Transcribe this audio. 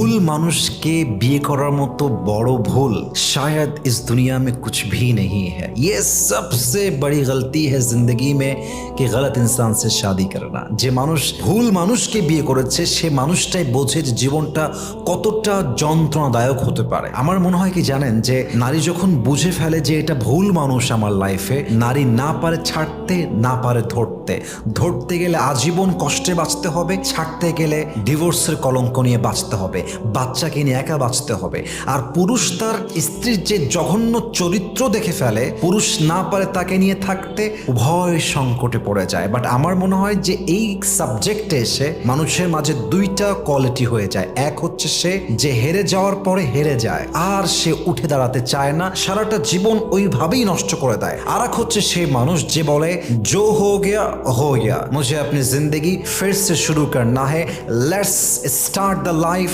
ভুল মানুষকে বিয়ে করার মতো বড় ভুল शायद इस दुनिया में कुछ भी नहीं है। ये सबसे बड़ी गलती है जिंदगी में कि गलत इंसान से शादी करना। যে মানুষ ভুল মানুষকে বিয়ে করেছে সে মানুষটাই বোঝে যে জীবনটা কতটা যন্ত্রণাদায়ক হতে পারে। আমার মনে হয় কি জানেন, যে নারী যখন বুঝে ফেলে যে এটা ভুল মানুষ আমার লাইফে, নারী না পারে ছাড়তে, না পারে ধরতে গেলে আজীবন কষ্টে বাঁচতে হবে, ছাড়তে গেলে ডিভোর্সের কলঙ্ক নিয়ে বাঁচতে হবে, বাচ্চাকে নিয়ে একা বাঁচতে হবে। আর পুরুষ তার স্ত্রীর যে জঘন্য চরিত্র দেখে ফেলে, পুরুষ না পারে তাকে নিয়ে থাকতে, উভয় সংকটে পড়ে যায়। বাট আমার মনে হয় যে এই সাবজেক্টে এসে মানুষের মাঝে দুইটা কোয়ালিটি হয়ে যায়। এক হচ্ছে সে যে হেরে যাওয়ার পরে হেরে যায় আর সে উঠে দাঁড়াতে চায় না, সারাটা জীবন ওইভাবেই নষ্ট করে দেয়। আর এক হচ্ছে সে মানুষ যে বলে जो हो गया मुझे अपनी जिंदगी फिर से शुरू करना है, लेट्स स्टार्ट द लाइफ